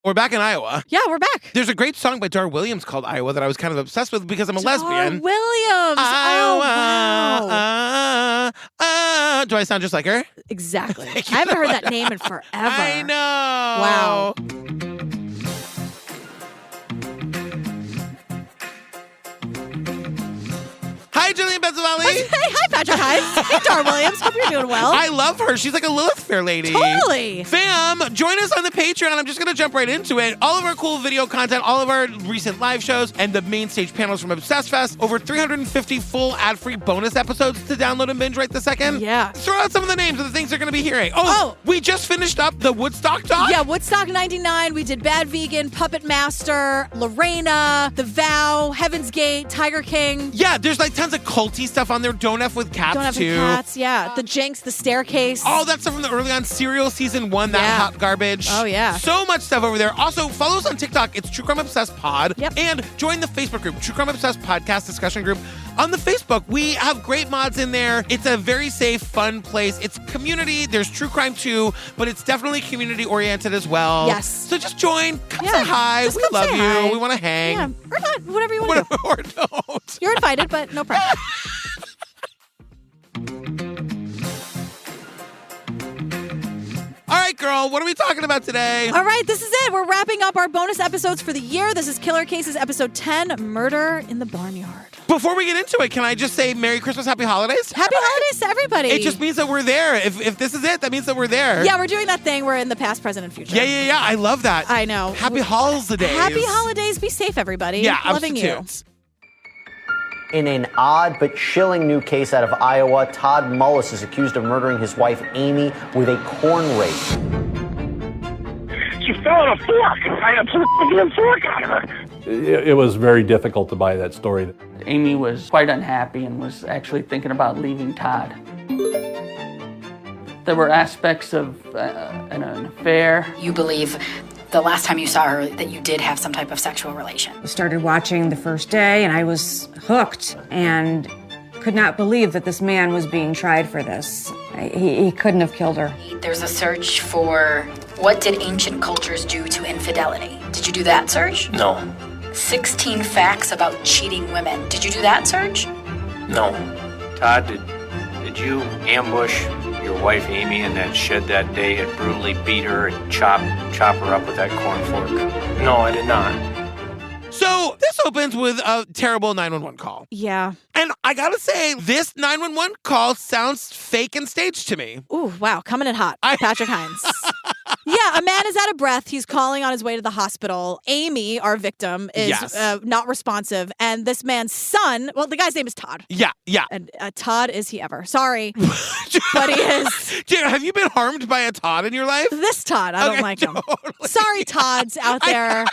We're back in Iowa. Yeah, we're back. There's a great song by Dar Williams called Iowa that I was kind of obsessed with because I'm a lesbian. Williams. Iowa. Oh, wow. Do I sound just like her? Exactly. I haven't heard that name in forever. I know. Wow. Hi, Jillian Benzavalli. Hey, hi, Patrick Hines. Hey, Dar Williams. Hope you're doing well. I love her. She's like a Lilith Fair lady. Totally. Fam, join us on the Patreon. I'm just going to jump right into it. All of our cool video content, all of our recent live shows, and the main stage panels from Obsessed Fest. Over 350 full ad-free bonus episodes to download and binge right this second. Yeah. Throw out some of the names of the things they're going to be hearing. Oh, we just finished up the Woodstock talk. Yeah, Woodstock 99. We did Bad Vegan, Puppet Master, Lorena, The Vow, Heaven's Gate, Tiger King. Yeah, there's like tons of culty stuff on there. Don't F with Cats, Don't F too. with Cats, yeah. The Jinx, The Staircase. All that stuff from the early on Serial Season 1, that hot garbage. Oh, yeah. So much stuff over there. Also, follow us on TikTok. It's True Crime Obsessed Pod. Yep. And join the Facebook group, True Crime Obsessed Podcast Discussion Group. On the Facebook, we have great mods in there. It's a very safe, fun place. It's community. There's true crime too, but it's definitely community-oriented as well. Yes. So just join. Come say hi. Just We come love say you. hi. We want to hang. Yeah, or not, whatever you want to do. Or don't. You're invited, but no pressure. All right, girl, what are we talking about today? All right, this is it. We're wrapping up our bonus episodes for the year. This is Killer Cases episode 10, Murder in the Barnyard. Before we get into it, can I just say Merry Christmas, Happy Holidays? Happy holidays to everybody. It just means that we're there. If this is it, that means that we're there. Yeah, we're doing that thing. We're in the past, present, and future. Yeah. I love that. I know. Happy holidays. Happy holidays. Be safe, everybody. Yeah, Loving you. absolutely. In an odd but chilling new case out of Iowa, Todd Mullis is accused of murdering his wife, Amy, with a corn rake. She fell on a fork and I took a fork out of her. It was very difficult to buy that story. Amy was quite unhappy and was actually thinking about leaving Todd. There were aspects of an affair. You believe the last time you saw her that you did have some type of sexual relation. I started watching the first day and I was hooked and could not believe that this man was being tried for this. He couldn't have killed her. There's a search for what did ancient cultures do to infidelity. Did you do that search? No. 16 facts about cheating women. Did you do that search? No. Todd, did you ambush your wife Amy in that shed that day and brutally beat her and chop her up with that corn fork? No, I did not. So this opens with a terrible 911 call. Yeah. And I gotta say, this 911 call sounds fake and staged to me. Ooh, wow. Coming in hot. Patrick Hines. Yeah, a man is out of breath. He's calling on his way to the hospital. Amy, our victim, is not responsive. And this man's son, well, the guy's name is Todd. Yeah. And Todd, is he ever? Sorry, but he is. Dude, have you been harmed by a Todd in your life? This Todd, I don't like him. Sorry, Todds out there.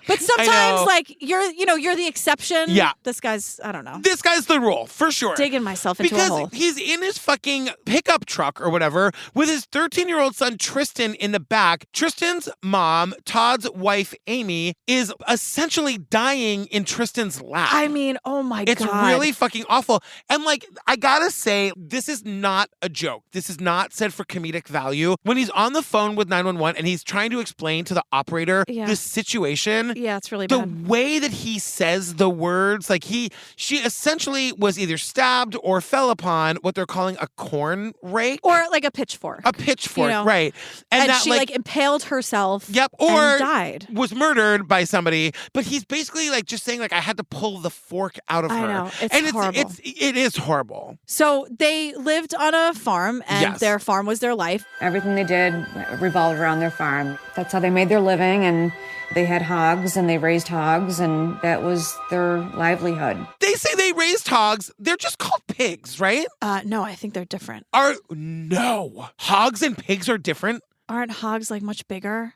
But sometimes, like, you're the exception. Yeah. This guy's, I don't know. This guy's the rule, for sure. Digging myself into a hole. Because he's in his fucking pickup truck or whatever with his 13-year-old son, Tristan, in the back. Tristan's mom, Todd's wife, Amy, is essentially dying in Tristan's lap. I mean, oh my God. It's really fucking awful. And, like, I gotta say, this is not a joke. This is not said for comedic value. When he's on the phone with 911 and he's trying to explain to the operator the situation. Yeah, it's really bad. The way that he says the words, like she essentially was either stabbed or fell upon what they're calling a corn rake. Or like a pitchfork. A pitchfork, right. And that, she like impaled herself. Yep. Or and died. Was murdered by somebody. But he's basically like just saying like, I had to pull the fork out of her. I know. It's horrible. It is horrible. So they lived on a farm and their farm was their life. Everything they did revolved around their farm. That's how they made their living, and they had hogs and they raised hogs, and that was their livelihood. They say they raised hogs. They're just called pigs, right? No, I think they're different. No. Hogs and pigs are different? Aren't hogs like much bigger?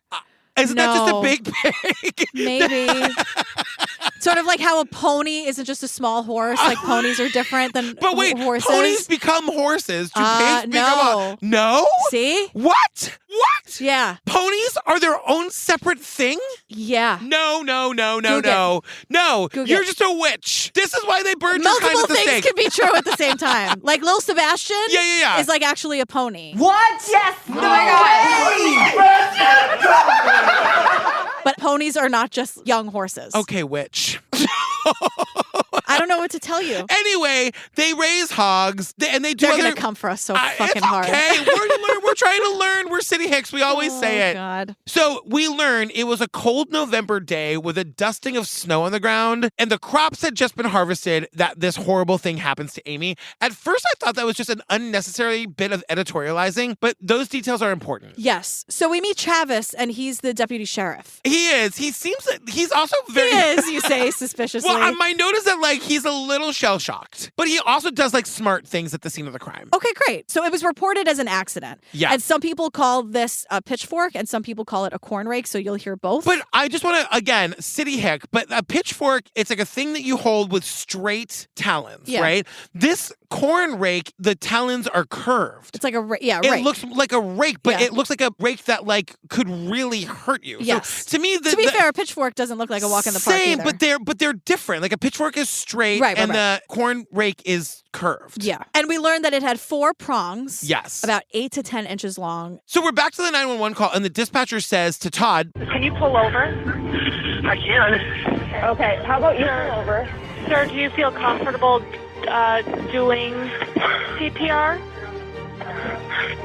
Isn't that just a big pig? Maybe. Sort of like how a pony isn't just a small horse. Like ponies are different than But wait, horses. ponies become horses. Do pigs no. become No? See? What? Yeah. Ponies are their own separate thing? Yeah. No. Google You're it. just a witch. This is why they burned your kind Multiple at the things stake. can be true at the same time. Like Lil Sebastian is like actually a pony. What? Yes! Oh my God! But ponies are not just young horses. Okay, witch. I don't know what to tell you. Anyway, they raise hogs, and they do They're other... going to come for us so fucking it's hard. okay. We're trying to learn. We're city hicks. We always say it. God. So we learn it was a cold November day with a dusting of snow on the ground, and the crops had just been harvested that this horrible thing happens to Amy. At first, I thought that was just an unnecessary bit of editorializing, but those details are important. Yes. So we meet Travis, and he's the deputy sheriff. He is. He seems... He's also very... He is, you say, suspiciously. Well, my note is that, like, he's a little shell-shocked, but he also does, like, smart things at the scene of the crime. Okay, great. So it was reported as an accident. Yeah. And some people call this a pitchfork, and some people call it a corn rake, so you'll hear both. But I just want to, again, city hick, but a pitchfork, it's like a thing that you hold with straight talons, right? This corn rake, the talons are curved. It's like a rake. It looks like a rake, but it looks like a rake that, like, could really hurt you. Yes. So, to me, to be fair, a pitchfork doesn't look like a walk in the park either. but they're different. Like, a pitchfork is straight, and the corn rake is curved. Yeah. And we learned that it had 4 prongs. Yes. About 8 to 10 inches long. So we're back to the 911 call, and the dispatcher says to Todd, Can you pull over? I can. Okay, how about you pull over? Sir, do you feel comfortable doing CPR?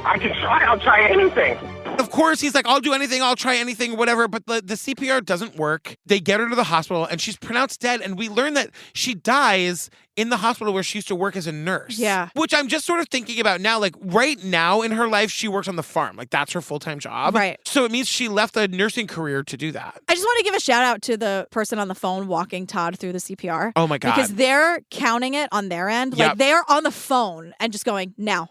I can try. I'll try anything. Of course, he's like, I'll do anything, I'll try anything, whatever. But the CPR doesn't work. They get her to the hospital, and she's pronounced dead. And we learn that she dies in the hospital where she used to work as a nurse. Yeah. Which I'm just sort of thinking about now. Like, right now in her life, she works on the farm. Like, that's her full-time job. Right. So it means she left a nursing career to do that. I just want to give a shout out to the person on the phone walking Todd through the CPR. Oh, my God. Because they're counting it on their end. Yep. Like, they're on the phone and just going, now.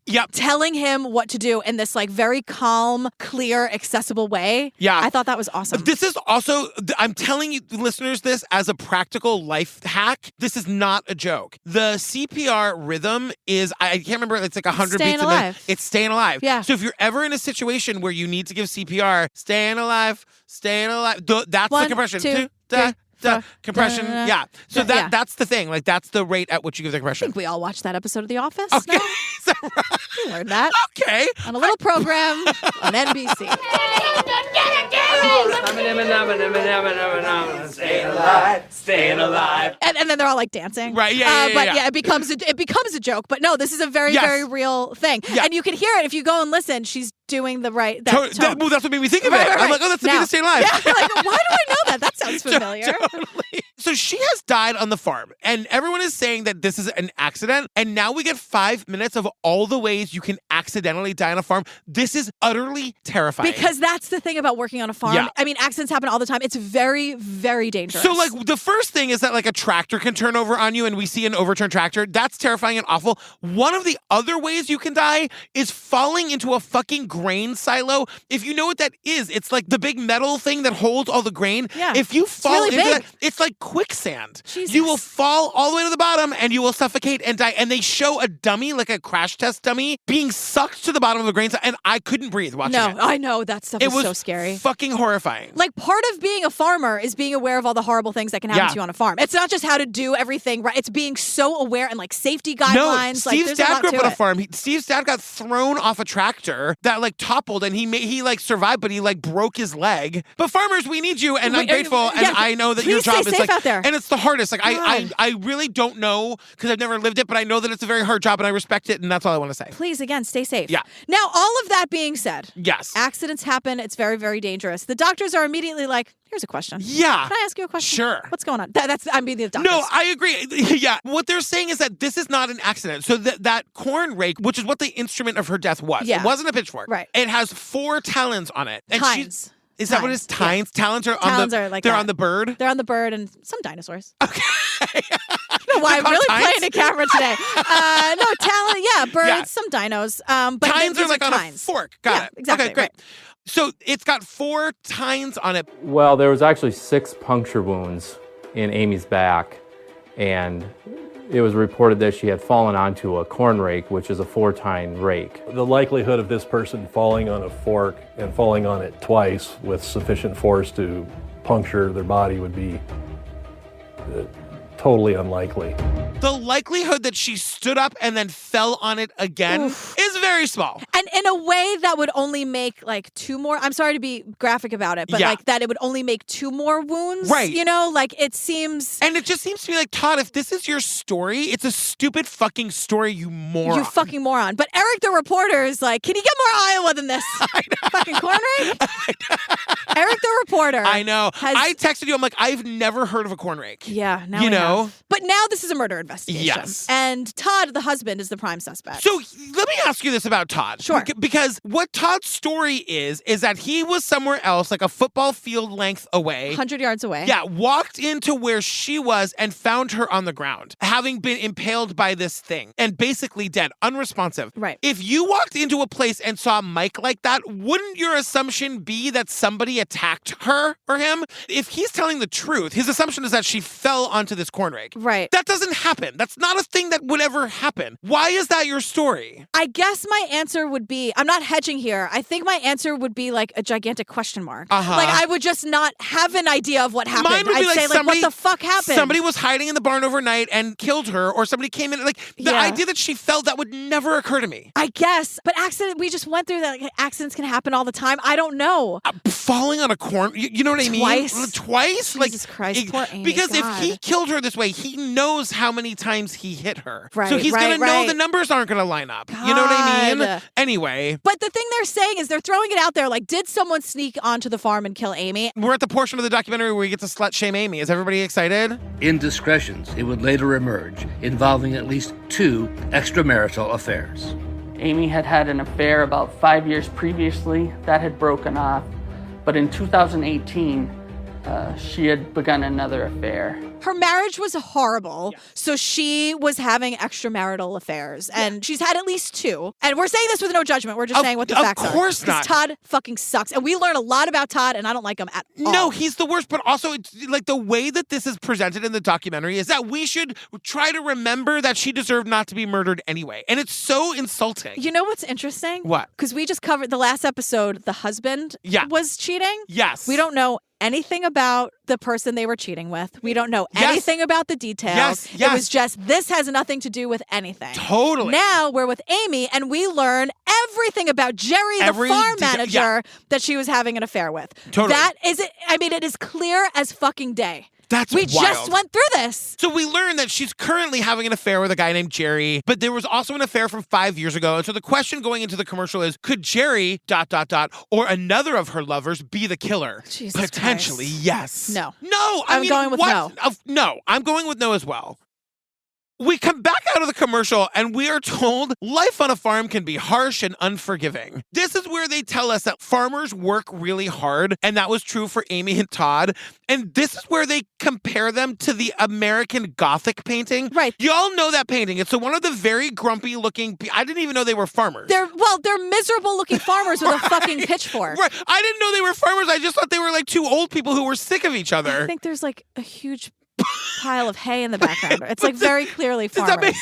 Yep. Telling him what to do in this, like, very calm, clear, accessible way. Yeah. I thought that was awesome. This is also, I'm telling you, listeners, this as a practical life hack. This is not a joke. The CPR rhythm is, I can't remember, it's like 100 beats a minute. It's staying alive. Yeah. So if you're ever in a situation where you need to give CPR, staying alive, that's 1, the compression. 2, 3, compression. Yeah. So that's the thing. Like, that's the rate at which you give the I compression. think we all watched that episode of The Office. Okay. No? Is that right? We learned that. Okay. On a little program on NBC. Staying alive. And then they're all like dancing. Right, But it becomes a joke. But no, this is a very, very real thing. Yeah. And you can hear it if you go and listen. She's doing the right tone. Well, that's what made me think of it. Right. I'm like, oh, that's the beat of Staying Alive. Yeah, like, why do I know that? That sounds familiar. Totally. So she has died on the farm, and everyone is saying that this is an accident, and now we get 5 minutes of all the ways you can accidentally die on a farm. This is utterly terrifying. Because that's the thing about working on a farm. Yeah. I mean, accidents happen all the time. It's very, very dangerous. So, like, the first thing is that, like, a tractor can turn over on you, and we see an overturned tractor. That's terrifying and awful. One of the other ways you can die is falling into a fucking grain silo. If you know what that is, it's like the big metal thing that holds all the grain. Yeah. If you fall really into big. that, it's like quicksand. Jesus. You will fall all the way to the bottom, and you will suffocate and die. And they show a dummy, like a crash test dummy, being sucked to the bottom of a grain silo, and I couldn't breathe watching it. No, I know. That stuff is so scary. Fucking horrifying. Like, part of being a farmer is being aware of all the horrible things that can happen to you on a farm. It's not just how to do everything right. It's being so aware and, like, safety guidelines. No, Steve's there's a dad lot grew up to on a it. farm. Steve's dad got thrown off a tractor that, like, toppled, and he like survived, but he, like, broke his leg. But farmers, we need you, and I'm grateful, and I know that your job stay is safe like, out there. and it's the hardest. Like, I really don't know because I've never lived it, but I know that it's a very hard job, and I respect it, and that's all I want to say. Please, again, stay safe. Yeah. Now, all of that being said, Yes. accidents happen. It's very, very dangerous. The doctors are immediately like, here's a question. Yeah. Can I ask you a question? Sure. What's going on? I'm being the doctors. No, I agree. Yeah. What they're saying is that this is not an accident. So that corn rake, which is what the instrument of her death was, Yeah. it wasn't a pitchfork. Right. It has 4 talons on it. And Tines. Is that what it is? Tines? Yeah. Talons are on they're on the bird? They're on the bird and some dinosaurs. Okay. I don't know why I'm really playing a camera today. No, talent, birds, some dinos. But tines are like on tines. a fork. Got it. Exactly. Okay, great. Right. So it's got 4 tines on it. Well, there was actually 6 puncture wounds in Amy's back, and it was reported that she had fallen onto a corn rake, which is a 4-tine rake. The likelihood of this person falling on a fork and falling on it twice with sufficient force to puncture their body would be totally unlikely. The likelihood that she stood up and then fell on it again is very small. And in a way that would only make like 2 more, I'm sorry to be graphic about it, but like that it would only make 2 more wounds. Right. You know, like it seems. And it just seems to me like, Todd, if this is your story, it's a stupid fucking story, you moron. You fucking moron. But Eric the reporter is like, can you get more Iowa than this? Fucking corn rake? Eric the reporter. I know. I texted you, I'm like, I've never heard of a corn rake. Yeah, now you know? have. But now this is a murder investigation. Yes. And Todd, the husband, is the prime suspect. So let me ask you this about Todd. Sure. Because what Todd's story is that he was somewhere else, like a football field length away. 100 yards away. Yeah, walked into where she was and found her on the ground, having been impaled by this thing and basically dead, unresponsive. Right. If you walked into a place and saw Mike like that, wouldn't your assumption be that somebody attacked her or him? If he's telling the truth, his assumption is that she fell onto this corn rake. Right. That doesn't happen. That's not a thing that would ever happen. Why is that your story? I guess my answer would be, I'm not hedging here. I think my answer would be like a gigantic question mark. Like I would just not have an idea of what happened. Mine would be I'd say like, what the fuck happened? Somebody was hiding in the barn overnight and killed her, or somebody came in. Like the idea that she fell, that would never occur to me. I guess, but we just went through that. Like, accidents can happen all the time. I don't know. Falling on a corn, you know what I mean? Twice? Jesus Christ, poor Amy. Because God. if he killed her this way, he knows how many times he hit her. Right, so he's going to know right. the numbers aren't going to line up. You know what I mean? Anyway. But the thing they're saying is they're throwing it out there like, did someone sneak onto the farm and kill Amy? We're at the portion of the documentary where we get to slut shame Amy. Is everybody excited? Indiscretions, it would later emerge, involving at least 2 extramarital affairs. Amy had had an affair about 5 years previously. That had broken off. But in 2018, she had begun another affair. Her marriage was horrible, so she was having extramarital affairs, and she's had at least 2. And we're saying this with no judgment. We're just saying what the facts are. Of course not. Todd fucking sucks, and we learn a lot about Todd, and I don't like him at all. No, he's the worst, but also it's like the way that this is presented in the documentary is that we should try to remember that she deserved not to be murdered anyway, and it's so insulting. You know what's interesting? What? Because we just covered the last episode, the husband was cheating. Yes. We don't know anything about the person they were cheating with. We don't know anything about the details. Yes. It was just, this has nothing to do with anything. Totally. Now we're with Amy, and we learn everything about Jerry, the farm manager, that she was having an affair with. Totally. That is it. I mean, it is clear as fucking day. We wild. just went through this. So we learned that she's currently having an affair with a guy named Jerry, but there was also an affair from 5 years ago. And so the question going into the commercial is, could Jerry, ... or another of her lovers be the killer? Jesus Potentially, Christ. yes. No. No, I'm going with no. No, I'm going with no as well. We come back out of the commercial and we are told life on a farm can be harsh and unforgiving. This is where they tell us that farmers work really hard, and that was true for Amy and Todd. And this is where they compare them to the American Gothic painting. Right. Y'all know that painting. It's one of the very grumpy looking, I didn't even know they were farmers. They're miserable looking farmers with a fucking pitchfork. Right. I didn't know they were farmers. I just thought they were like 2 old people who were sick of each other. I think there's like a huge pile of hay in the background. It's like very clearly farmers.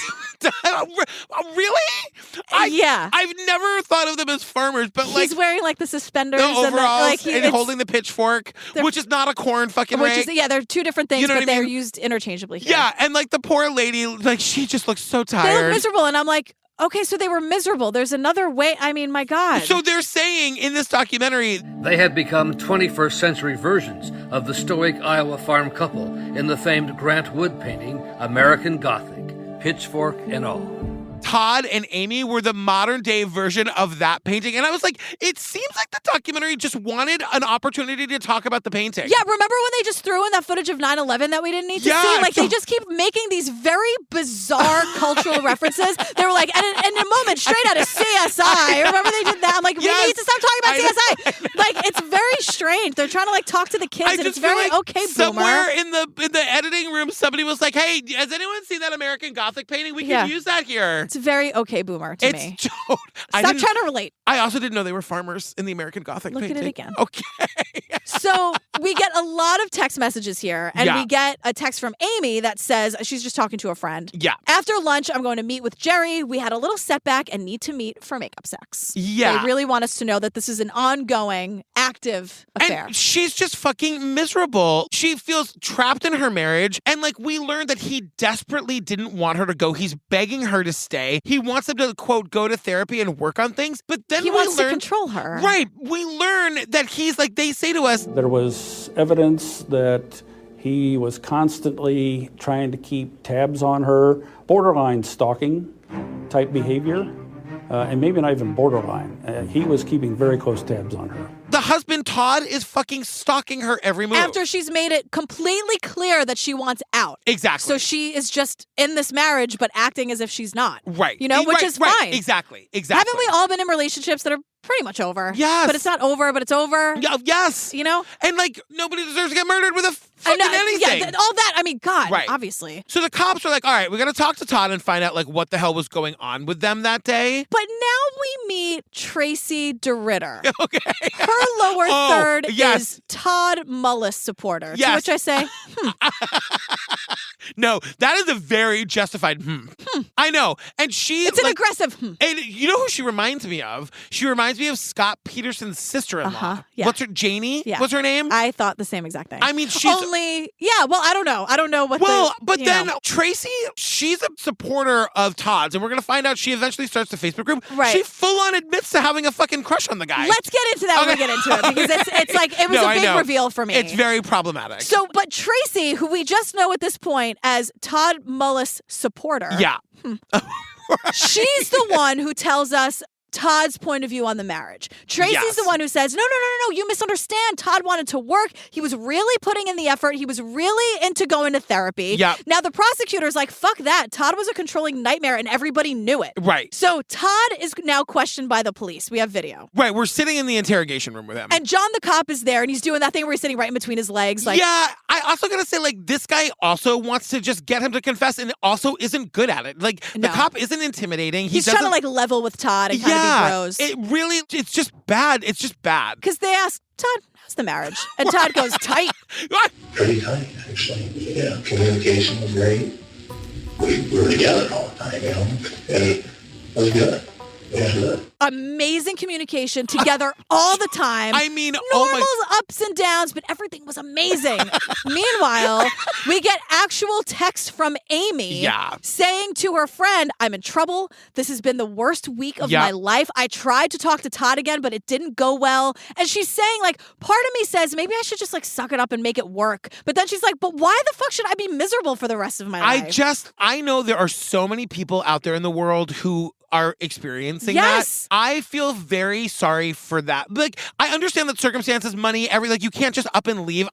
Really? Yeah. I've never thought of them as farmers, but like he's wearing like the suspenders the overalls and holding the pitchfork, which is not a corn fucking rake. They're 2 different things, You know but what I they're mean? used interchangeably here. Yeah, and like the poor lady, like she just looks so tired. They look miserable, and I'm like, okay, so they were miserable. There's another way. I mean, my God. So they're saying in this documentary, they have become 21st century versions of the stoic Iowa farm couple in the famed Grant Wood painting, American Gothic, pitchfork and all. Todd and Amy were the modern day version of that painting. And I was like, it seems like the documentary just wanted an opportunity to talk about the painting. Yeah, remember when they just threw in that footage of 9/11 that we didn't need to see? Like, they just keep making these very bizarre cultural references. They were like, and in a moment, straight out of CSI. Remember they did that? I'm like, we need to stop talking about CSI. Like, it's very strange. They're trying to like talk to the kids, and it's very like okay, somewhere boomer. in the editing room, somebody was like, hey, has anyone seen that American Gothic painting? We can use that here. It's very okay, boomer to me. Stop trying to relate. I also didn't know they were farmers in the American Gothic painting. Look at it again. Okay. So we get a lot of text messages here, and we get a text from Amy that says she's just talking to a friend. Yeah. After lunch, I'm going to meet with Jerry. We had a little setback and need to meet for makeup sex. Yeah. They really want us to know that this is an ongoing, active affair. And she's just fucking miserable. She feels trapped in her marriage. And like we learned that he desperately didn't want her to go. He's begging her to stay. He wants them to, quote, go to therapy and work on things. But then he wants to control her. Right. We learn that he's like, they say to us. There was evidence that he was constantly trying to keep tabs on her, borderline stalking type behavior. And maybe not even borderline. He was keeping very close tabs on her. The husband, Todd, is fucking stalking her every move. After she's made it completely clear that she wants out. Exactly. So she is just in this marriage, but acting as if she's not. Right. You know, which is fine. Exactly. Haven't we all been in relationships that are pretty much over? Yes. But it's not over, but it's over. Yes. You know? And like, nobody deserves to get murdered with a fucking anything. Yeah, all that, I mean, God, right. Obviously. So the cops are like, all right, we got to talk to Todd and find out like what the hell was going on with them that day. But now we meet Tracy DeRitter. Okay. Her lower third yes. is Todd Mullis supporter. Yes. To which I say, No, that is a very justified I know. And it's an aggressive And you know who she reminds me of? She reminds me of Scott Peterson's sister-in-law. Yeah. What's her, Janie? Yeah. What's her name? I thought the same exact thing. I mean, she's... well, I don't know. I don't know what but then Tracy, she's a supporter of Todd's, and we're going to find out she eventually starts the Facebook group. Right. She full-on admits to having a fucking crush on the guy. Let's get into that when we get into it, because it's like, it was a big reveal for me. It's very problematic. So, but Tracy, who we just know at this point as Todd Mullis supporter. Yeah. She's the one who tells us Todd's point of view on the marriage. Tracy's the one who says, no, you misunderstand. Todd wanted to work. He was really putting in the effort. He was really into going to therapy. Yeah. Now the prosecutor's like, fuck that. Todd was a controlling nightmare and everybody knew it. Right. So Todd is now questioned by the police. We have video. Right. We're sitting in the interrogation room with him. And John the cop is there and he's doing that thing where he's sitting right in between his legs. Like, yeah. I also gotta say, like, this guy also wants to just get him to confess and also isn't good at it. Like, the cop isn't intimidating. He's trying to like level with Todd and kind of be bros. It's just bad. It's just bad. Because they ask, Todd, how's the marriage? And Todd goes, tight. Pretty tight, actually. Yeah, communication was great. We were together all the time, you know, and it was good. Yeah, good. Amazing communication together all the time. I mean, normal ups and downs, but everything was amazing. Meanwhile, we get actual text from Amy saying to her friend, I'm in trouble. This has been the worst week of my life. I tried to talk to Todd again, but it didn't go well. And she's saying, like, part of me says, maybe I should just like suck it up and make it work. But then she's like, but why the fuck should I be miserable for the rest of my life? I know there are so many people out there in the world who are experiencing that. I feel very sorry for that. Like, I understand that circumstances, money, like, you can't just up and leave.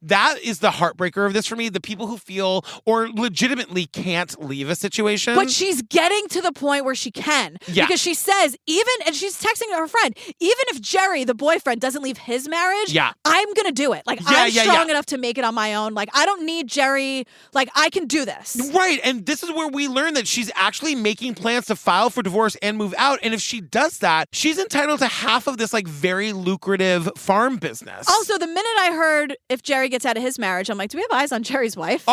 That is the heartbreaker of this for me. The people who feel or legitimately can't leave a situation. But she's getting to the point where she can. Yeah. Because she says, and she's texting her friend, even if Jerry, the boyfriend, doesn't leave his marriage, I'm going to do it. Like, I'm strong enough to make it on my own. Like, I don't need Jerry. Like, I can do this. Right. And this is where we learn that she's actually making plans to file for divorce and move out. And if she does that, she's entitled to half of this like very lucrative farm business. Also, the minute I heard if Jerry gets out of his marriage, I'm like, do we have eyes on Jerry's wife?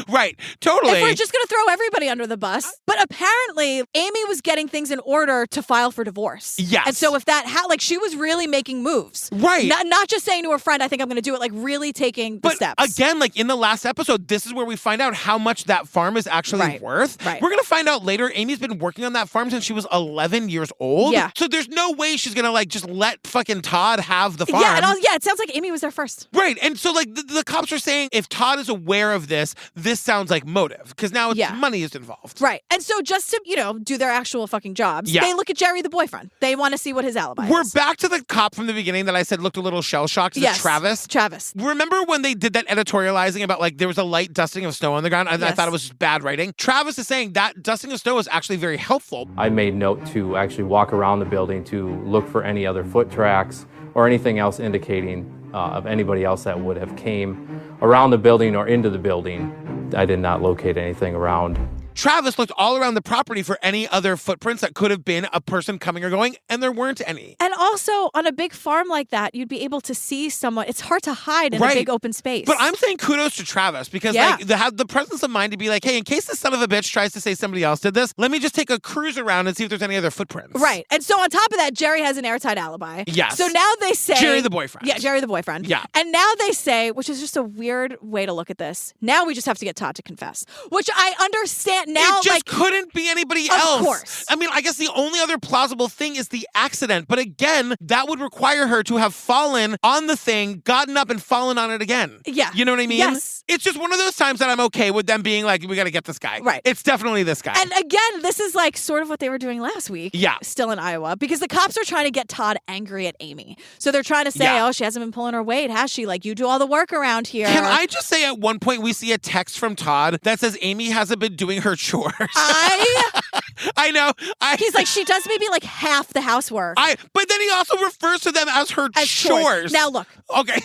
Right. Totally. If we're just going to throw everybody under the bus. But apparently, Amy was getting things in order to file for divorce. Yes. And so if that she was really making moves. Right. Not just saying to her friend, I think I'm going to do it, like really taking the steps. Again, like in the last episode, this is where we find out how much that farm is actually worth. Right. We're going to find out later. Amy's been working on that farm since she was 11 years old. Yeah. So there's no way she's going to like just let fucking Todd have the farm. Yeah, it sounds like Amy was there first. Right. And so like the cops are saying if Todd is aware of this sounds like motive because now money is involved. Right. And so just to, do their actual fucking jobs, they look at Jerry, the boyfriend. They want to see what his alibi is. We're back to the cop from the beginning that I said looked a little shell-shocked. Is it Travis? Travis. Remember when they did that editorializing about like there was a light dusting of snow on the ground? I thought it was just bad writing. Travis is saying that dusting of snow is actually very helpful. I made note to actually walk around the building to look for any other foot tracks or anything else indicating of anybody else that would have came around the building or into the building. I did not locate anything around. Travis looked all around the property for any other footprints that could have been a person coming or going, and there weren't any. And also, on a big farm like that, you'd be able to see someone. It's hard to hide in a big open space. But I'm saying kudos to Travis because like the presence of mind to be like, hey, in case this son of a bitch tries to say somebody else did this, let me just take a cruise around and see if there's any other footprints. Right. And so on top of that, Jerry has an airtight alibi. Yes. So now they say... Jerry the boyfriend. Yeah, Jerry the boyfriend. Yeah. And now they say, which is just a weird way to look at this, now we just have to get Todd to confess. Which I understand now. It just couldn't be anybody else. Of course. I mean, I guess the only other plausible thing is the accident. But again, that would require her to have fallen on the thing, gotten up and fallen on it again. Yeah. You know what I mean? Yes. It's just one of those times that I'm okay with them being like, we got to get this guy. Right. It's definitely this guy. And again, this is like sort of what they were doing last week. Yeah. Still in Iowa. Because the cops are trying to get Todd angry at Amy. So they're trying to say, oh, she hasn't been pulling her weight, has she? Like, you do all the work around here. Can I just say at one point we see a text from Todd that says Amy hasn't been doing her chores. I know. He's like, she does maybe like half the housework. But then he also refers to them as her chores. Now look. Okay.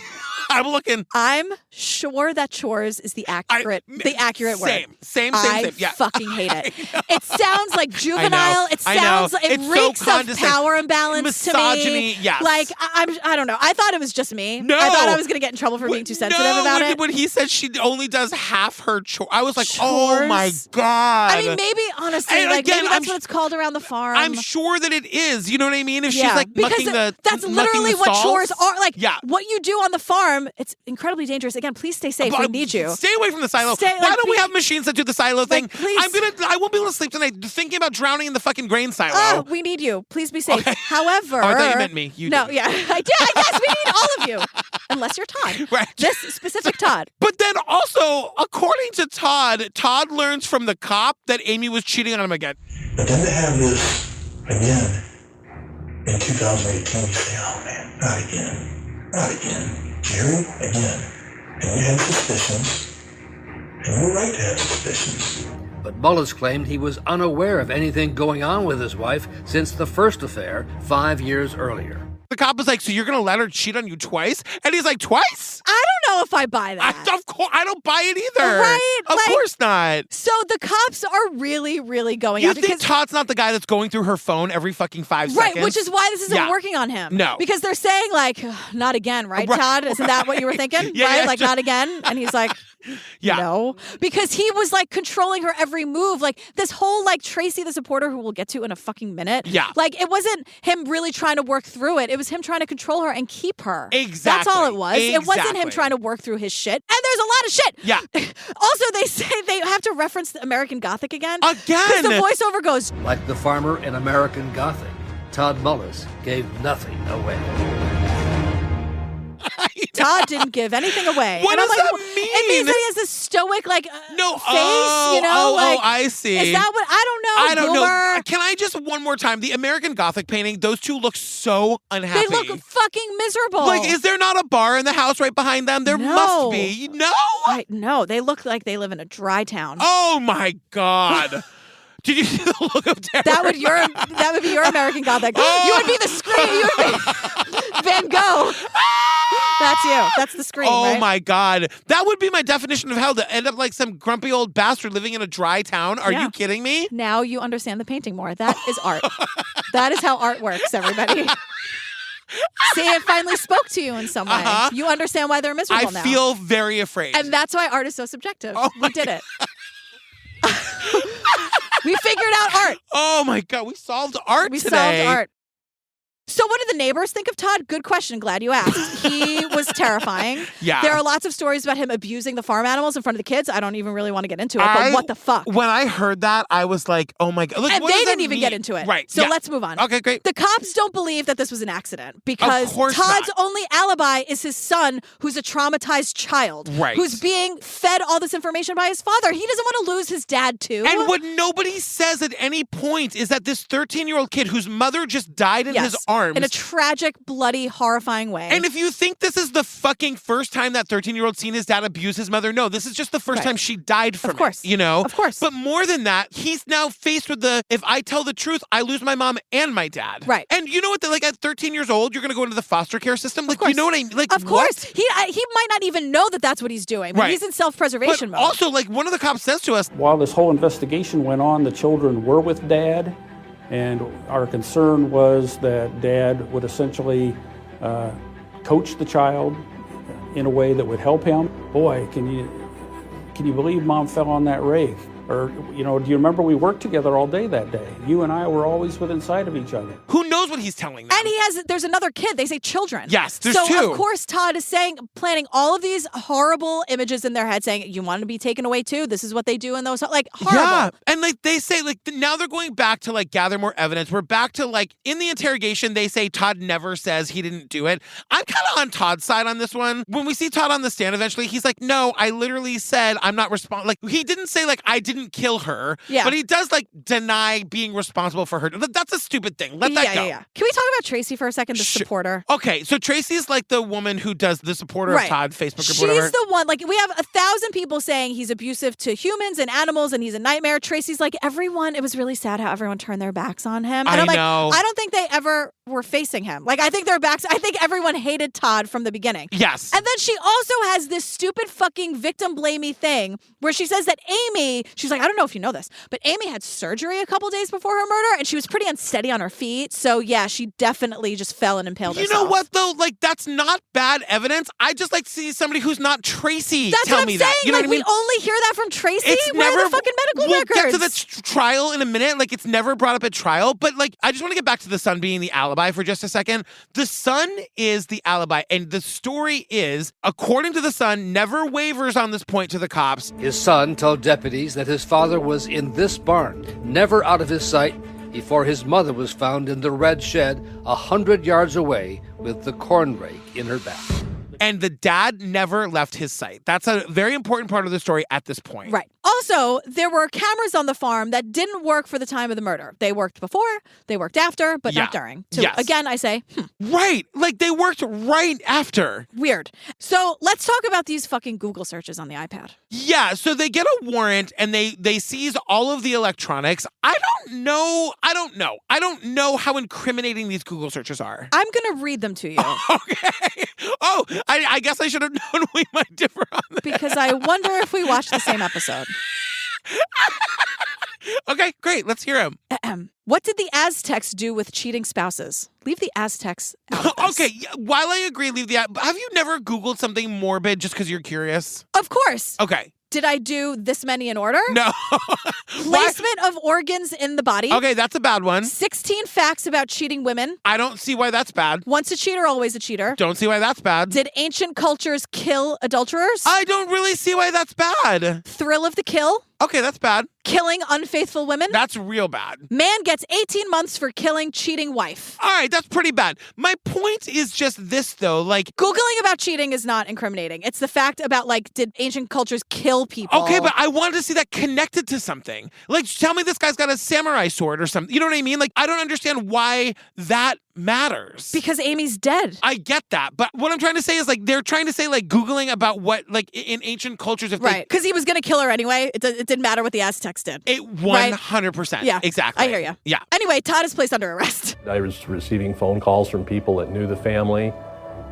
I'm looking. I'm sure that chores is the accurate word. Same. Yeah. I fucking hate it. It sounds like juvenile. It sounds like it reeks of power imbalance to me. Misogyny, yes. Like I don't know. I thought it was just me. No. I thought I was gonna get in trouble for being too sensitive about it. When he said she only does half her chore, I was like, oh my God. I mean, maybe honestly, and like again, maybe that's what it's called around the farm. I'm sure that it is. You know what I mean? If she's like mucking that's literally what chores are. Like what you do on the farm. It's incredibly dangerous. Again, please stay safe. We need you. Stay away from the silo. Why don't we have machines that do the silo thing? Please. I won't be able to sleep tonight thinking about drowning in the fucking grain silo. Oh, we need you. Please be safe. Okay. However, I thought you meant me. No, yeah, I did. Yes, we need all of you, unless you're Todd. Right. This specific Todd. But then also, according to Todd learns from the cop that Amy was cheating on him again. But then to have this again in 2018, you say, oh man, not again. Jerry, again, and you had suspicions, and you were right to have suspicions. But Mullis claimed he was unaware of anything going on with his wife since the first affair 5 years earlier. The cop was like, so you're going to let her cheat on you twice? And he's like, twice? I don't know if I buy that. Of course, I don't buy it either. Right? Of course not. So the cops are really, really going You after think Todd's not the guy that's going through her phone every fucking 5 seconds? Right, which is why this isn't working on him. No. Because they're saying like, not again, right, Todd? Isn't that what you were thinking? Yeah, right? Like, not again? And he's like, no. Because he was like controlling her every move. Like this whole like Tracy the supporter who we'll get to in a fucking minute. Yeah. Like it wasn't him really trying to work through it. It was him trying to control her and keep her. Exactly. That's all it was. It wasn't him Exactly. trying to work through his shit. And there's a lot of shit. Yeah. Also, they say they have to reference the American Gothic again. Again. Because the voiceover goes, Like the farmer in American Gothic, Todd Mullis gave nothing away. Todd didn't give anything away. What and I'm does like, that mean? It means that he has this stoic, like, face, you know? Oh, like, I see. Is that what? I don't know. know. Can I just one more time? The American Gothic painting, those two look so unhappy. They look fucking miserable. Like, is there not a bar in the house right behind them? There must be. No? No, they look like they live in a dry town. Oh, my God. Did you see the look of terror? That would be your American Gothic. You would be the scream. You would be Van Gogh. That's you. That's the scream. Oh right? my God. That would be my definition of hell, to end up like some grumpy old bastard living in a dry town. Are you kidding me? Now you understand the painting more. That is art. That is how art works, everybody. See, it finally spoke to you in some way. You understand why they're miserable now. I feel very afraid. And that's why art is so subjective. We did it. We figured out art. Oh my God, we solved art We today. solved art. So what did the neighbors think of Todd? Good question. Glad you asked. He was terrifying. Yeah. There are lots of stories about him abusing the farm animals in front of the kids. I don't even really want to get into it, but what the fuck? When I heard that, I was like, oh my God. Look, And what they does that didn't even mean? get into it. Right. So yeah. let's move on. Okay, great. The cops don't believe that this was an accident because Of course Todd's not. only alibi is his son, who's a traumatized child. Right. Who's being fed all this information by his father. He doesn't want to lose his dad, too. And what nobody says at any point is that this 13-year-old kid whose mother just died in his arms. In a tragic, bloody, horrifying way. And if you think this is the fucking first time that 13-year-old seen his dad abuse his mother, no, this is just the first time she died from it, you know? Of course. But more than that, he's now faced with if I tell the truth, I lose my mom and my dad. Right. And you know what? Like at 13 years old, you're going to go into the foster care system? Like, you know what I mean? Like, of course. He might not even know that that's what he's doing, but he's in self-preservation mode. Also, like, one of the cops says to us, while this whole investigation went on, the children were with Dad, and our concern was that Dad would essentially coach the child in a way that would help him. Boy, can you believe Mom fell on that rake? Or, you know, do you remember we worked together all day that day? You and I were always within sight of each other. Who knows what he's telling them? And there's another kid. They say children. Yes, there's two. two. Of course, Todd is planning all of these horrible images in their head, saying, you want to be taken away too? This is what they do in those, like, horrible. Yeah, and like they say, like now they're going back to like gather more evidence. We're back to like in the interrogation, they say Todd never says he didn't do it. I'm kind of on Todd's side on this one. When we see Todd on the stand eventually, he's like, no, I literally said I'm not responsible. Like he didn't say like I didn't kill her. Yeah. But he does like deny being responsible for her. That's a stupid thing. Let that go. Yeah. Can we talk about Tracy for a second, the supporter? Okay, so Tracy's like the woman who does the supporter of Todd Facebook group. She's the one, like we have 1,000 people saying he's abusive to humans and animals and he's a nightmare. Tracy's like, it was really sad how everyone turned their backs on him. And I'm like, I don't think they ever were facing him. Like I think everyone hated Todd from the beginning. Yes. And then she also has this stupid fucking victim blamey thing where she says that she's like, I don't know if you know this, but Amy had surgery a couple days before her murder and she was pretty unsteady on her feet. So yeah, she definitely just fell and impaled herself. You know what though? Like that's not bad evidence. I just like to see somebody who's not Tracy That's tell what I'm me saying. that. You know like what I mean? we only hear that from Tracy. It's Where never are the fucking medical we'll records? get to the trial in a minute. Like it's never brought up at trial. But like I just want to get back to the son being the alibi for just a second. The son is the alibi, and the story is, according to the son, never wavers on this point to the cops. His son told deputies that his father was in this barn, never out of his sight, before his mother was found in the red shed 100 yards away with the corn rake in her back. And the dad never left his sight. That's a very important part of the story at this point. Right. Also, there were cameras on the farm that didn't work for the time of the murder. They worked before, they worked after, but not during. So again, I say, Right. Like they worked right after. Weird. So let's talk about these fucking Google searches on the iPad. Yeah, so they get a warrant and they seize all of the electronics. I don't know how incriminating these Google searches are. I'm going to read them to you. Okay. Oh, I guess I should have known we might differ on that. Because I wonder if we watched the same episode. Okay, great. Let's hear him. What did the Aztecs do with cheating spouses? Leave the Aztecs out of this. Okay, while I agree, have you never Googled something morbid just because you're curious? Of course. Okay. Did I do this many in order? No. Placement of organs in the body. Okay, that's a bad one. 16 facts about cheating women. I don't see why that's bad. Once a cheater, always a cheater. Don't see why that's bad. Did ancient cultures kill adulterers? I don't really see why that's bad. Thrill of the kill. Okay, that's bad. Killing unfaithful women. That's real bad. Man gets 18 months for killing cheating wife. All right, that's pretty bad. My point is just this, though. Like, Googling about cheating is not incriminating. It's the fact about, like, did ancient cultures kill people? Okay, but I wanted to see that connected to something. Like, tell me this guy's got a samurai sword or something. You know what I mean? Like, I don't understand why that matters. Because Amy's dead. I get that. But what I'm trying to say is, like, they're trying to say, like, Googling about what, like, in ancient cultures, if right, because he was going to kill her anyway. It didn't matter what the Aztecs did. 100%. Yeah. Exactly. I hear you. Yeah. Anyway, Todd is placed under arrest. I was receiving phone calls from people that knew the family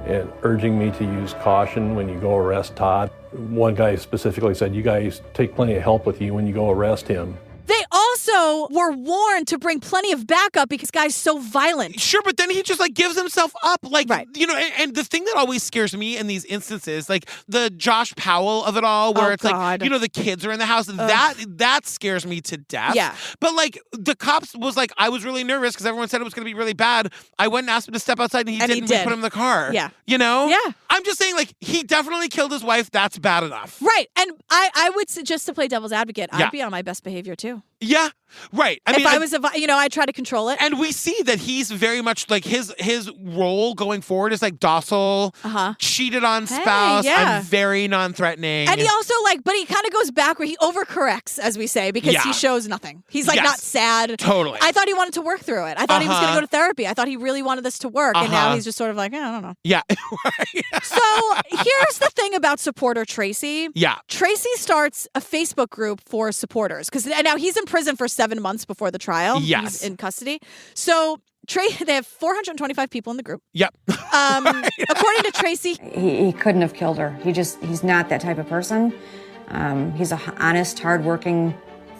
and urging me to use caution when you go arrest Todd. One guy specifically said, you guys take plenty of help with you when you go arrest him. They also were warned to bring plenty of backup because guy's so violent. Sure, but then he just like gives himself up. Like, you know, and the thing that always scares me in these instances, like the Josh Powell of it all, where it's like, you know, the kids are in the house. That scares me to death. Yeah. But like the cops was like, I was really nervous because everyone said it was going to be really bad. I went and asked him to step outside and he didn't. We put him in the car. Yeah. You know? Yeah. I'm just saying, like, he definitely killed his wife. That's bad enough. Right. And I would just to play devil's advocate, I'd be on my best behavior too. Yeah. Right. If I was, I try to control it. And we see that he's very much like his role going forward is like docile, cheated on spouse. yeah. I'm very non-threatening. And he also but he kind of goes back where he overcorrects, as we say, because he shows nothing. He's like not sad. Totally. I thought he wanted to work through it. I thought he was going to go to therapy. I thought he really wanted this to work. And now he's just sort of like, I don't know. Yeah. So here's the thing about supporter Tracy. Yeah. Tracy starts a Facebook group for supporters because now he's in prison for 7 months before the trial. Yes. He's in custody. So they have 425 people in the group. Yep. According to Tracy, he couldn't have killed her. He's not that type of person. He's an honest, hardworking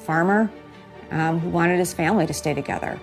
farmer who wanted his family to stay together.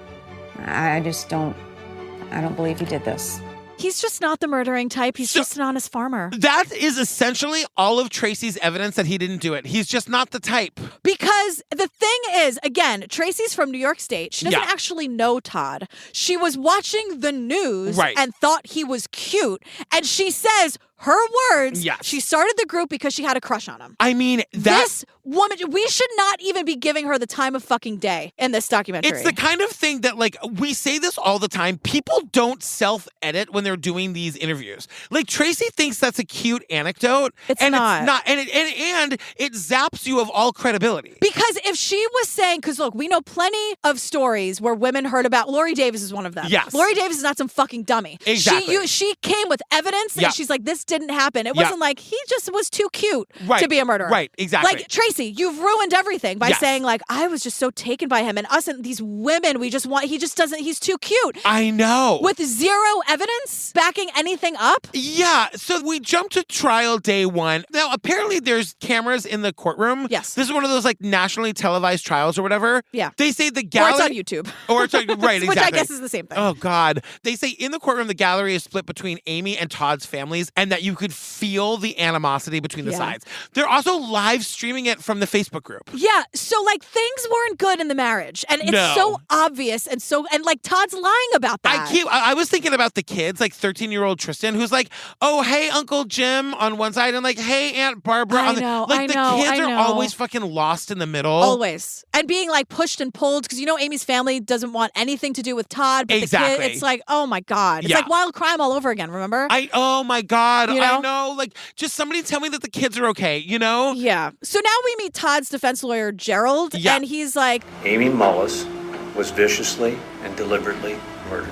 I don't believe he did this. He's just not the murdering type. He's just an honest farmer. That is essentially all of Tracy's evidence that he didn't do it. He's just not the type. Because the thing is, again, Tracy's from New York State. She doesn't actually know Todd. She was watching the news and thought he was cute. And she says, her words, she started the group because she had a crush on him. I mean, this woman, we should not even be giving her the time of fucking day in this documentary. It's the kind of thing that, like, we say this all the time. People don't self-edit when they're doing these interviews. Like, Tracy thinks that's a cute anecdote. It's and not. It's not. And it zaps you of all credibility. Because if she was saying, because look, we know plenty of stories where women heard about, Lori Davis is one of them. Yes. Lori Davis is not some fucking dummy. Exactly. She came with evidence and she's like, this didn't happen. It wasn't like he just was too cute to be a murderer. Right, exactly. Like, Tracy, you've ruined everything by saying, like, I was just so taken by him and us and these women, he's too cute. I know. With zero evidence backing anything up? Yeah, so we jump to trial day 1. Now, apparently there's cameras in the courtroom. Yes. This is one of those, like, nationally televised trials or whatever. Yeah. They say the gallery... Or it's on YouTube. Or it's on... Right, exactly. Which I guess is the same thing. Oh, God. They say in the courtroom the gallery is split between Amy and Todd's families and that you could feel the animosity between the sides. They're also live streaming it from the Facebook group. Yeah, so like things weren't good in the marriage, and it's so obvious, and like Todd's lying about that. I was thinking about the kids, like 13-year-old Tristan, who's like, "Oh, hey, Uncle Jim" on one side, and like, "Hey, Aunt Barbara" on the the kids are always fucking lost in the middle, always, and being like pushed and pulled because Amy's family doesn't want anything to do with Todd, but the kid, it's like, oh my God, it's like wild crime all over again. Remember? Oh my God, I know, like just somebody tell me that the kids are okay, Yeah. So now we meet Todd's defense lawyer, Gerald, and he's like, Amy Mullis was viciously and deliberately murdered.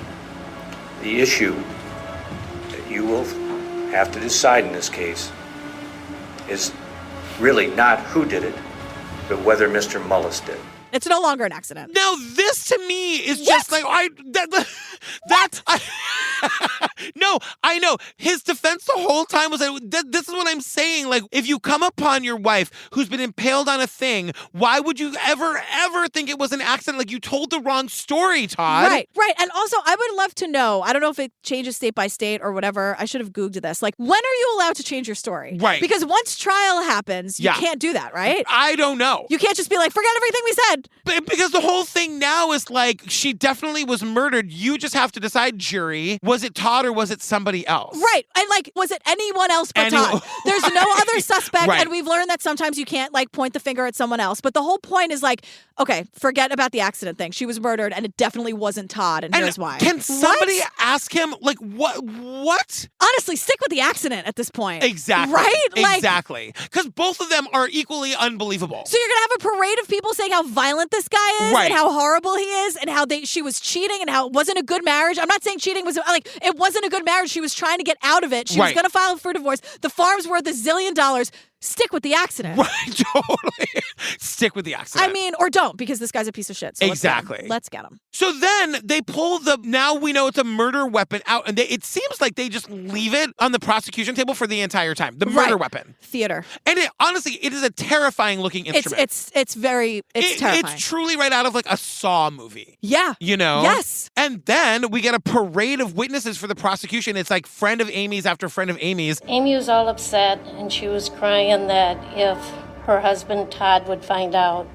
The issue that you will have to decide in this case is really not who did it, but whether Mr. Mullis did. It's no longer an accident. Now, this to me is just like, no, I know. His defense the whole time was this is what I'm saying. Like, if you come upon your wife who's been impaled on a thing, why would you ever think it was an accident? Like, you told the wrong story, Todd. Right. And also, I would love to know, I don't know if it changes state by state or whatever. I should have Googled this. Like, when are you allowed to change your story? Right. Because once trial happens, you can't do that, right? I don't know. You can't just be like, forget everything we said. Because the whole thing now is like, she definitely was murdered. You just have to decide, jury, was it Todd or was it somebody else? Right. And like, was it anyone else but Todd? There's no other suspect. Right. And we've learned that sometimes you can't like point the finger at someone else. But the whole point is like, okay, forget about the accident thing. She was murdered and it definitely wasn't Todd. And here's why. Can somebody ask him, like, what? Honestly, stick with the accident at this point. Exactly. Right? Exactly. Because both of them are equally unbelievable. So you're going to have a parade of people saying how violent this guy is and how horrible he is and how she was cheating and how it wasn't a good marriage. I'm not saying cheating was like, it wasn't a good marriage. She was trying to get out of it. She was going to file for divorce. The farm's worth $1 zillion. Stick with the accident. Right, totally. Stick with the accident. I mean, or don't, because this guy's a piece of shit. So exactly. Let's get him. So then they pull now we know it's a murder weapon out, and it seems like they just leave it on the prosecution table for the entire time. The murder weapon. Theater. And honestly, it is a terrifying looking instrument. It's terrifying. It's truly right out of like a Saw movie. Yeah. Yes. And then we get a parade of witnesses for the prosecution. It's like friend of Amy's after friend of Amy's. Amy was all upset, and she was crying that if her husband Todd would find out,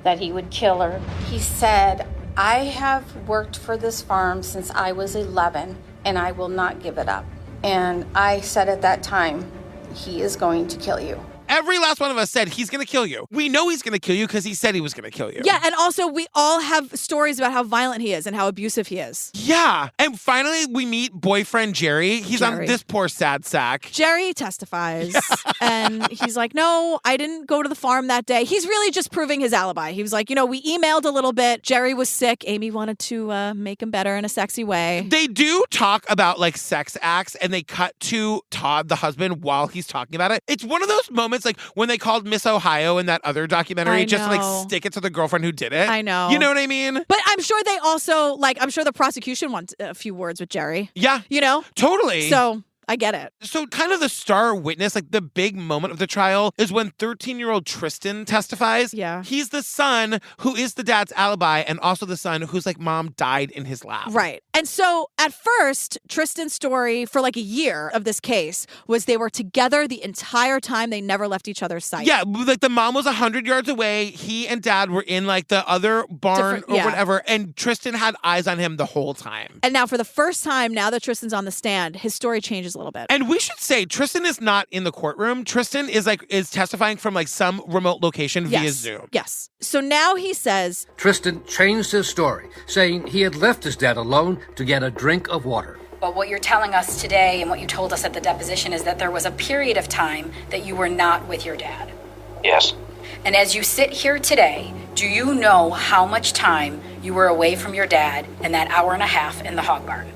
that he would kill her. He said, I have worked for this farm since I was 11, and I will not give it up. And I said at that time, he is going to kill you. Every last one of us said, he's going to kill you. We know he's going to kill you because he said he was going to kill you. Yeah, and also we all have stories about how violent he is and how abusive he is. Yeah. And finally, we meet boyfriend Jerry. He's on this poor sad sack. Jerry testifies, and he's like, no, I didn't go to the farm that day. He's really just proving his alibi. He was like, we emailed a little bit. Jerry was sick. Amy wanted to make him better in a sexy way. They do talk about like sex acts, and they cut to Todd, the husband, while he's talking about it. It's one of those moments like when they called Miss Ohio in that other documentary just to like stick it to the girlfriend who did it. I know. You know what I mean? But I'm sure they also, I'm sure the prosecution wants a few words with Jerry. Yeah. Totally. So I get it. So kind of the star witness, like the big moment of the trial is when 13-year-old Tristan testifies. Yeah. He's the son who is the dad's alibi and also the son who's like mom died in his lap. Right. And so at first, Tristan's story for like a year of this case was they were together the entire time. They never left each other's sight. Yeah. Like the mom was 100 yards away. He and dad were in like the other barn or whatever. And Tristan had eyes on him the whole time. And now for the first time, now that Tristan's on the stand, his story changes a little bit. And we should say Tristan is not in the courtroom. Tristan is testifying from like some remote location via Zoom. Yes. So now he says Tristan changed his story, saying he had left his dad alone to get a drink of water. But what you're telling us today and what you told us at the deposition is that there was a period of time that you were not with your dad. Yes. And as you sit here today, do you know how much time you were away from your dad in that hour and a half in the hog barn?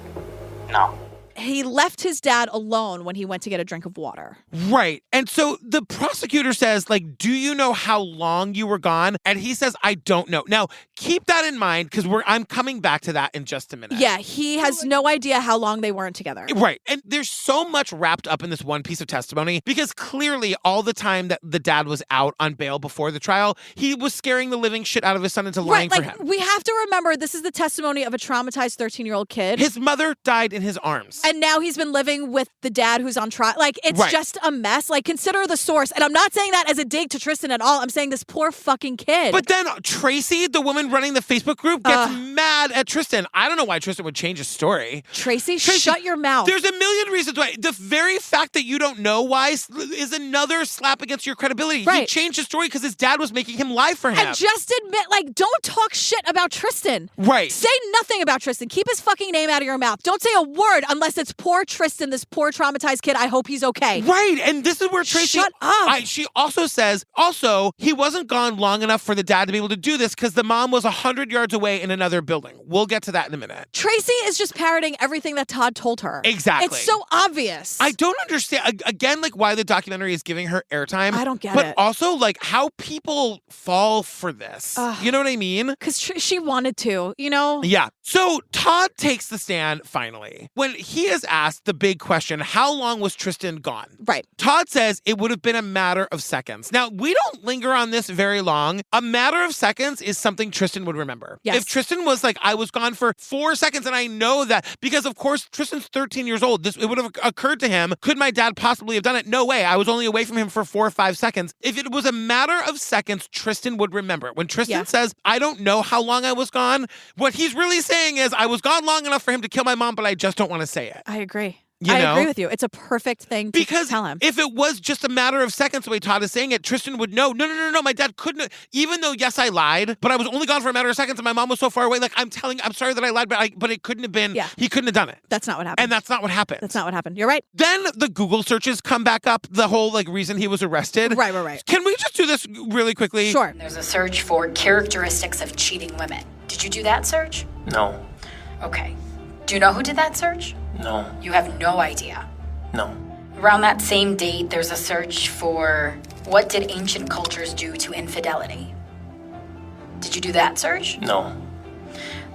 No. he left his dad alone when he went to get a drink of water. Right. And so the prosecutor says, like, do you know how long you were gone? And he says, I don't know. Now, keep that in mind because I'm coming back to that in just a minute. Yeah, he has no idea how long they weren't together. Right. And there's so much wrapped up in this one piece of testimony because clearly all the time that the dad was out on bail before the trial, he was scaring the living shit out of his son into lying for him. We have to remember this is the testimony of a traumatized 13-year-old kid. His mother died in his arms. And now he's been living with the dad who's on trial. Like, it's just a mess. Like, consider the source. And I'm not saying that as a dig to Tristan at all. I'm saying this poor fucking kid. But then Tracy, the woman running the Facebook group, gets mad at Tristan. I don't know why Tristan would change his story. Tracy, shut your mouth. There's a million reasons why. The very fact that you don't know why is another slap against your credibility. Right. He changed his story because his dad was making him lie for him. And just admit, like, don't talk shit about Tristan. Right. Say nothing about Tristan. Keep his fucking name out of your mouth. Don't say a word unless it's poor Tristan, this poor traumatized kid. I hope he's okay. Right. And this is where Tracy... Shut up. She also says, he wasn't gone long enough for the dad to be able to do this because the mom was 100 yards away in another building. We'll get to that in a minute. Tracy is just parroting everything that Todd told her. Exactly. It's so obvious. I don't understand, again, like why the documentary is giving her airtime. I don't get but it. But also, like, how people fall for this. You know what I mean? Because she wanted to, you know? Yeah. So Todd takes the stand finally. When he is asked the big question, how long was Tristan gone? Right. Todd says it would have been a matter of seconds. Now, we don't linger on this very long. A matter of seconds is something Tristan would remember. Yes. If Tristan was like, I was gone for 4 seconds, and I know that because, of course, Tristan's 13 years old, it would have occurred to him, could my dad possibly have done it? No way. I was only away from him for 4 or 5 seconds. If it was a matter of seconds, Tristan would remember. When Tristan says, I don't know how long I was gone, what he's really saying is, I was gone long enough for him to kill my mom, but I just don't want to say it. I agree. You know? I agree with you. It's a perfect thing to tell him. If it was just a matter of seconds, the way Todd is saying it, Tristan would know, no, my dad couldn't, even though, yes, I lied, but I was only gone for a matter of seconds and my mom was so far away. Like, I'm sorry that I lied, but it couldn't have been, he couldn't have done it. That's not what happened. And that's not what happened. That's not what happened. You're right. Then the Google searches come back up, the whole, like, reason he was arrested. Right. Can we just do this really quickly? Sure. There's a search for characteristics of cheating women. Did you do that search? No. Okay. Do you know who did that search? No. You have no idea. No. Around that same date, there's a search for what did ancient cultures do to infidelity? Did you do that search? No.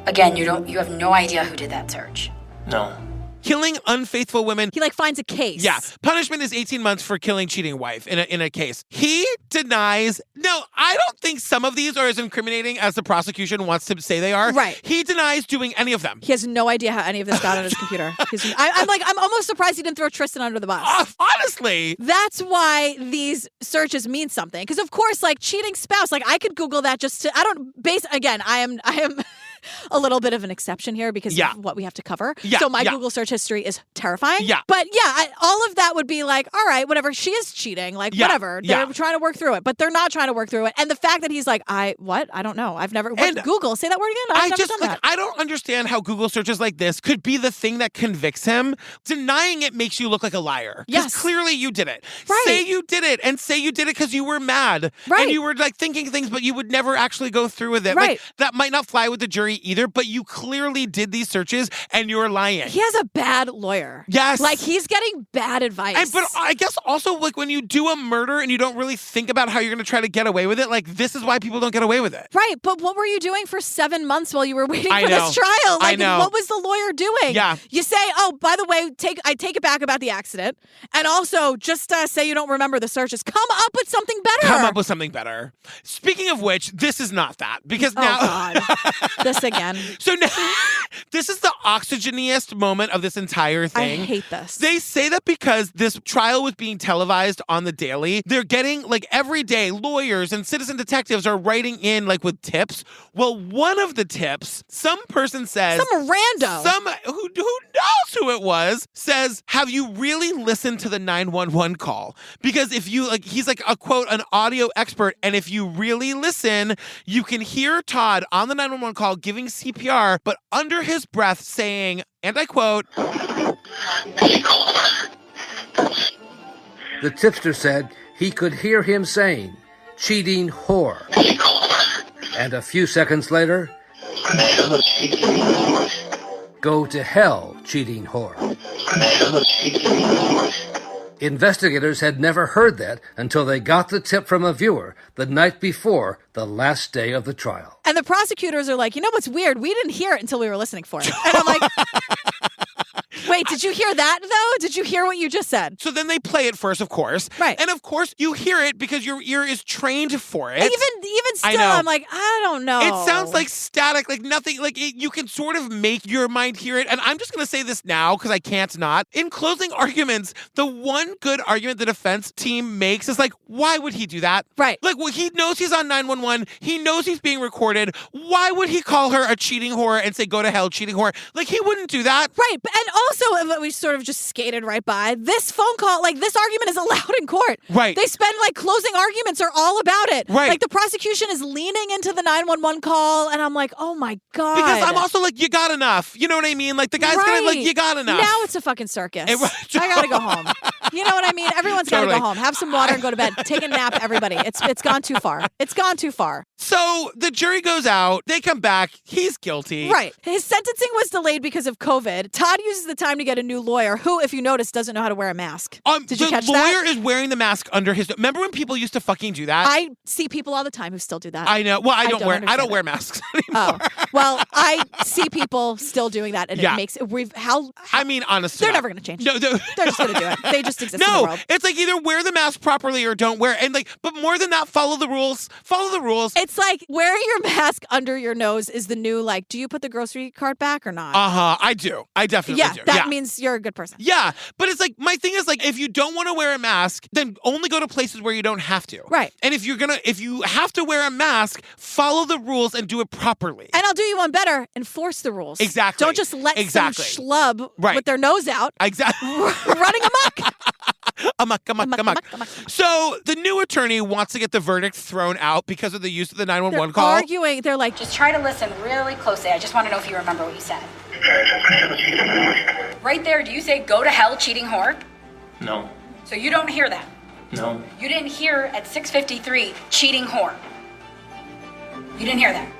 Again, you have no idea who did that search. No. Killing unfaithful women. He, like, finds a case. Yeah. Punishment is 18 months for killing cheating wife in a case. He denies. No, I don't think some of these are as incriminating as the prosecution wants to say they are. Right. He denies doing any of them. He has no idea how any of this got on his computer. I'm almost surprised he didn't throw Tristan under the bus. Honestly. That's why these searches mean something. Because, of course, like, cheating spouse, like, I could Google that just to, I am a little bit of an exception here because of what we have to cover. Yeah, so my Google search history is terrifying. Yeah. But all of that would be like, all right, whatever. She is cheating. Like, whatever. They're trying to work through it, but they're not trying to work through it. And the fact that he's like, I don't know. I've never, Google, say that word again. I've never done that. I don't understand how Google searches like this could be the thing that convicts him. Denying it makes you look like a liar. Because clearly you did it. Right. Say you did it and say you did it because you were mad. Right. And you were like thinking things, but you would never actually go through with it. Right. Like, that might not fly with the jury either, but you clearly did these searches and you're lying. He has a bad lawyer. Yes. Like, he's getting bad advice. But I guess also, like, when you do a murder and you don't really think about how you're going to try to get away with it, like, this is why people don't get away with it. Right, but what were you doing for 7 months while you were waiting for know. this trial? Like, I know. what was the lawyer doing? Yeah. You say, oh, by the way, I take it back about the accident. And also, just say you don't remember the searches. Come up with something better. Come up with something better. Speaking of which, this is not that. Because now... Oh, God. This again. So now, this is the oxygeniest moment of this entire thing. I hate this. They say that because this trial was being televised on the Daily, they're getting, like, every day, lawyers and citizen detectives are writing in, like, with tips. Well, one of the tips, some person says... Some rando. Who knows who it was, says, have you really listened to the 911 call? Because if you, like, he's like a, quote, an audio expert, and if you really listen, you can hear Todd on the 911 call giving CPR, but under his breath saying, and I quote, The tipster said he could hear him saying, cheating whore. And a few seconds later, go to hell, cheating whore. Investigators had never heard that until they got the tip from a viewer the night before the last day of the trial. And the prosecutors are like, you know what's weird? We didn't hear it until we were listening for it. And I'm like... Wait, did you hear that, though? Did you hear what you just said? So then they play it first, of course. Right. And of course, you hear it because your ear is trained for it. Even still, I'm like, I don't know. It sounds like static, like nothing, like you can sort of make your mind hear it. And I'm just going to say this now because I can't not. In closing arguments, the one good argument the defense team makes is like, why would he do that? Right. Like, well, he knows he's on 911. He knows he's being recorded. Why would he call her a cheating whore and say, go to hell, cheating whore? Like, he wouldn't do that. Right. And also, we sort of just skated right by. This phone call, like, this argument is allowed in court. Right. They spend, like, closing arguments are all about it. Right. Like, the prosecution is leaning into the 911 call, and I'm like, oh, my God. Because I'm also like, you got enough. You know what I mean? Like, the guy's gonna, like, you got enough. Now it's a fucking circus. I gotta go home. You know what I mean? Everyone's gotta go home. Have some water and go to bed. Take a nap, everybody. It's gone too far. It's gone too far. So the jury goes out. They come back. He's guilty. Right. His sentencing was delayed because of COVID. Todd uses the time to get a new lawyer who, if you notice, doesn't know how to wear a mask. Did you catch that? The lawyer is wearing the mask under his... Remember when people used to fucking do that? I see people all the time who still do that. I know. Well, I don't wear masks anymore. Oh. Well, I see people still doing that, and it makes it... I mean, honestly... They're never going to change. No, they're just going to do it. They just exist in the world. It's like either wear the mask properly or don't wear it. And like, but more than that, follow the rules. Follow the rules. It's like wearing your mask under your nose is the new, like, do you put the grocery cart back or not? I do. I definitely do. That means you're a good person. Yeah. But it's like, my thing is like, if you don't want to wear a mask, then only go to places where you don't have to. Right. And if you have to wear a mask, follow the rules and do it properly. And I'll do you one better, enforce the rules. Exactly. Don't just let some schlub with their nose out. Exactly. Running amok. Amok. So the new attorney wants to get the verdict thrown out because of the use of the 911 call. Arguing. They're like, just try to listen really closely. I just want to know if you remember what you said. Right there, do you say go to hell, cheating whore? No. So you don't hear that? No. You didn't hear at 6:53, cheating whore. You didn't hear that?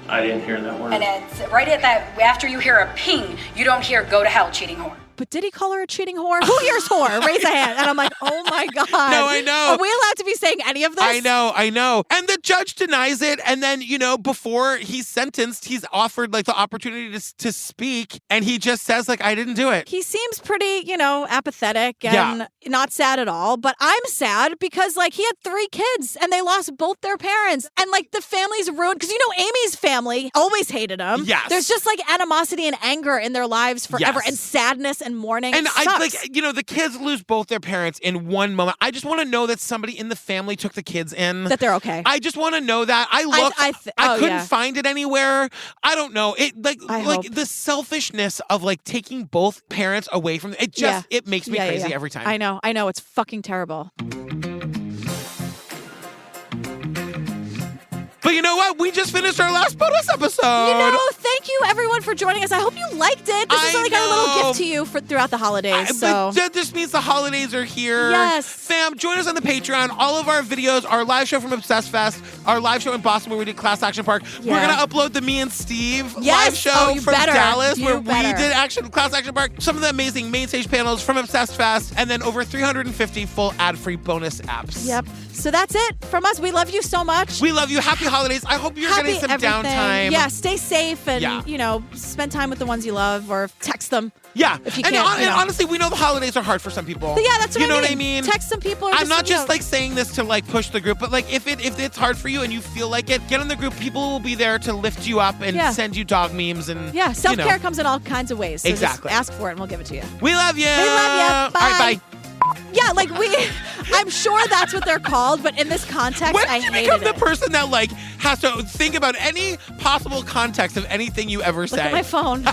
I didn't hear that word. And it's right at that, after you hear a ping, you don't hear go to hell, cheating whore. But did he call her a cheating whore? Who hears whore? Raise a hand. And I'm like, oh my God. No, I know. Are we allowed to be saying any of this? I know. And the judge denies it. And then, before he's sentenced, he's offered like the opportunity to speak. And he just says like, I didn't do it. He seems pretty, apathetic and not sad at all. But I'm sad because like he had 3 kids and they lost both their parents. And like the family's ruined. Because Amy's family always hated him. Yes. There's just like animosity and anger in their lives forever. Yes. And sadness and and mourning. And it sucks. the kids lose both their parents in one moment. I just want to know that somebody in the family took the kids in. That they're okay. I just want to know that. I looked. I couldn't find it anywhere. I don't know. It the selfishness of taking both parents away from it. Just it makes me crazy every time. I know. It's fucking terrible. But you know what? We just finished our last bonus episode. Thank you everyone for joining us. I hope you liked it. This is our little gift to you throughout the holidays. This means the holidays are here. Yes. Fam, join us on the Patreon. All of our videos, our live show from Obsessed Fest, our live show in Boston where we did Class Action Park. Yeah. We're going to upload the Me and Steve Yes. live show you from better. Dallas You where better. we did Class Action Park. Some of the amazing main stage panels from Obsessed Fest, and then over 350 full ad-free bonus apps. Yep. So that's it from us. We love you so much. We love you. Happy holidays. I hope you're getting some downtime. Yeah, stay safe and, spend time with the ones you love or text them. Yeah. If you and can't, honestly, we know the holidays are hard for some people. But yeah, that's what you know what I mean? Text some people. Or I'm not just saying this to saying this to push the group, but if it's hard for you and you feel like it, get in the group. People will be there to lift you up and send you dog memes and self-care comes in all kinds of ways. So exactly. Just ask for it and we'll give it to you. We love you. We love you. Bye. All right, bye. Yeah, I'm sure that's what they're called, but in this context, when I did you hated become it. the person that has to think about any possible context of anything you ever say? Look at my phone.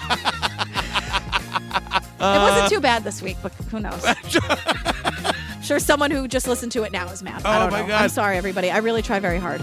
It wasn't too bad this week, but who knows? Sure, someone who just listened to it now is mad. I don't know. My God. I'm sorry, everybody. I really try very hard.